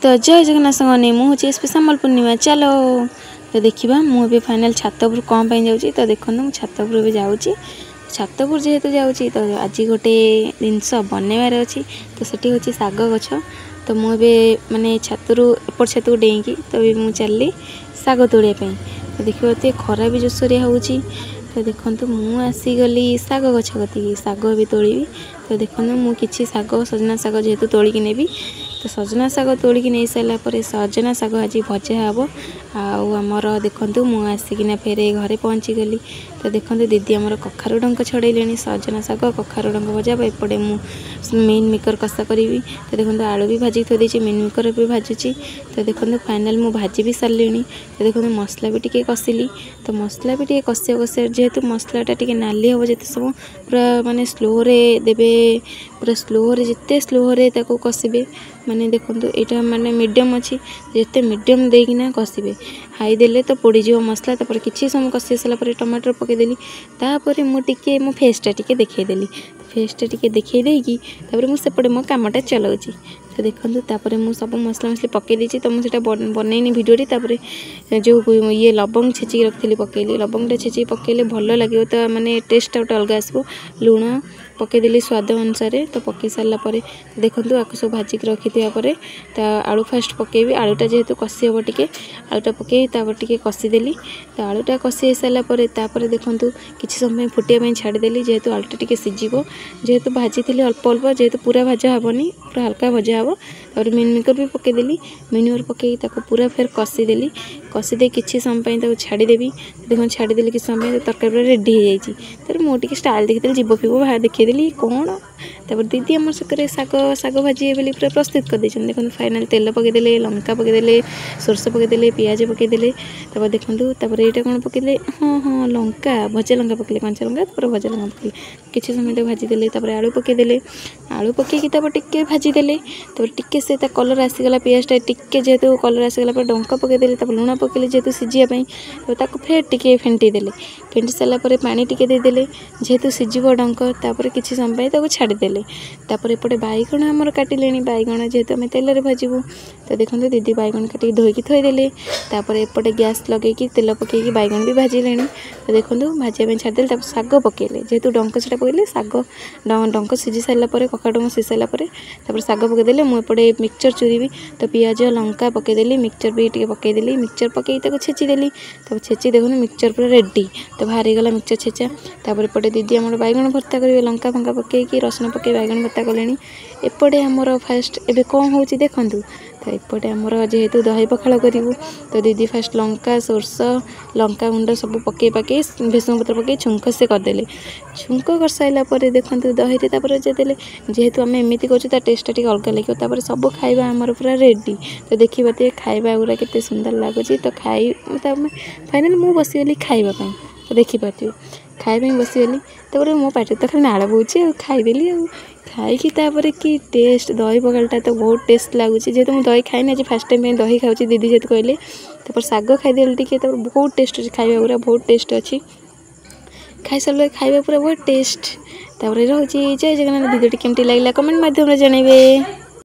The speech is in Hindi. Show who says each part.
Speaker 1: तो जय जगन्नाथ संगने मुझे श्यामल पूर्णिमा चलो तो देखा मुझे फाइनाल छातपुर कौन पर जाऊँगी तो देखो मुझे छातपुर जाऊँगी छातपुर जेहेतु जाऊँगी तो आज गोटे जिनस बनवार अच्छी तो सेठी हूँ शाग गछ तो मुझे माने छातरू एपट छात को डेईकी तो मुझे चलली शाग तोड़ापी तो देखिए तो खरा भी जोरसोरिया हो तो देखो मुझे आसीगली शाग गछ कति शाग भी तोड़ी तो देखो मुझे शाग सजना शाग जेहेतु तोड़िकी नेबी तो सजना शाग तोड़िकी नहीं सारापर सजना शाग आज भजा हे आमर देखु मुझे आसिकिना फेरे घरे पहुँची गली तो देखो दीदी आमर कखारु डंक छड़े सजना शाग कखारु डंक भजा एपटे मेन मेकर कषा करी तो देखो आलू भी भाजी थोड़ी मेन मेकर भी भाजुची तो देखो फाइनाल मुझे भाजी भी सारे तो देखो मसला भी टी कषिली तो मसला भी टी कषिया कषिया जेहेतु मसलाटा टी नाली हम जिते सब पूरा माने स्लो रे देबे पूरा स्लो रे जिते स्लो रे ताको कषिबे माने देखो यहाँ माने मीडियम अच्छी जिते मीडियम देकिना कषिबे हाई देले तो पोड़ीज मसला तापर किसी समय कषि सारापर टमाटर पकईदेली तापर मुझे मो फेसटा टी देखईदेली फेसटा टी देखईदेकी मुझे मो कामटा चलाऊँगी तो देखो तापर मुझे सब मसला मसली पकई देती तो मुझे बनईनी भिडियोटी तापर जो ये लवंग छेचिक रखी पकईली लवंगटा छेचिक पकईले भल लगे तो माने टेस्ट गोटे अलग आसो लुण पकईदेली स्वाद अनुसार तो पकई सारापर देखो आपको सब भाजिक रखी तो आलू फास्ट पकईबी आलूटा जेहेतु कषि हम टे आलूटा पकई टे कषिदेली तो आलूटा कषि सारापर देखो किसी समय फुटापी छाड़देली जेहेतु आलूटा टे सीझब जेहेतु भाजी थी अल्प अल्प जेहेतु पूरा भजा हेनी पूरा हल्का भजा हे तापर मेन मेकर भी पकईदेली मेन मेकर पकई पूरा फिर कषिदेली कषिदे किसी समय छाड़देवी देखो छाड़देली किसी समय तरकारी पूरा रेडी हो जाए तर मुझे स्टाइल देखी जीव फीव बाहर देखीदेली कौन तापर दीदी आम से शाग शाग भाजी बोली पूरा प्रस्तुत कर देते देखो फाइनाल तेल पकईदे लंका पकईदे सोरस पकईदे पियाज पकईदे तापर देखो तापर यहाँ कौन पकईदे हाँ हाँ लंका भजा लंका पकईले कंचा लंका तापर भजा लंका पकईले किसी समय तो भाजीदे तापर आलू पकईदे आलू पकईकी टिके भाजीदे तापर टिके से कलर आसीगला पियाजटा टिके जेहेतु कलर आसीगला डंका पकईदे तापर लुण पकईले जेहेतु सीझापी तो फेर टिके फेंटीदेले फेंटी सारापर पानी टिके देदेले जेहेतु सीझब डंक तापर किसी समय ताको छाड़देले तापर एपटे बैगण आमर काटिले बैगण जेहेतु आम तेल भाजबू तो देखो दीदी बैगण काटिक धोईकी थोईदेले तापर एपटे गैस लगेगी तेल पकईकी बैगण भी भाजिले तो देखो भाजापी छाड़देले तापर शाग पकईले जेहेतु डंक से पकईले शाग डंक सीझी सारापर कखा डंक सीझी सारापर तापर शाग पकईदेले मुझे मिक्सचर चुरी तो पियाज लंका पकईदेली मिक्सचर भी टे पकईदेली मिक्सचर पकई छेचिदेली तब छेची देखो मिक्सचर पूरा रेडी तो बाहरी गला मिक्सचर छेचा तापर एपटे दीदी आम बैगण भर्ता करेंगे लंका फंका पकईकी रसुण पकई बैगण भर्ता कले एपटे आमर फास्ट एबे कौन हो देखूँ तो एपटे आमर जेहेतु दही पखाड़ करूँ तो दीदी फास्ट लंका सोरस लंका गुंड सब पकई पकई भेसुंग पत्र पकई छुंक से करदे छुंक कर सारापर देखो दही देदेले जेहेतु आम एमती कर टेस्ट टी अलग लगे तापर सब खाଇବା आमर पूरा रेडी तो देखा तो खाଇବା गुरा के सुंदर लगुच तो खाई फाइनाल मुझे बसीगली खावाई तो देखिपारे खावाई बसीगली तापर मो पाटे तो खाली नाड़ बोचे खाईदेली खाई तापर कि टेस्ट दही पखाड़टा तो बहुत टेस्ट लगुच जेहेतु मुझे दही खाई आज फास्ट टाइम दही खाऊँ दीदी जेहेतु कहले तापर शाग खाईदेली टी बहुत टेस्ट अच्छी खाଇବା गुरा बहुत टेस्ट अच्छी खाई सारे खाଇବା पूरा बहुत टेस्ट तापर रोचे जय जगन्नाथ भिडियोटी केमती लगे कमेंट माध्यम जनइबे।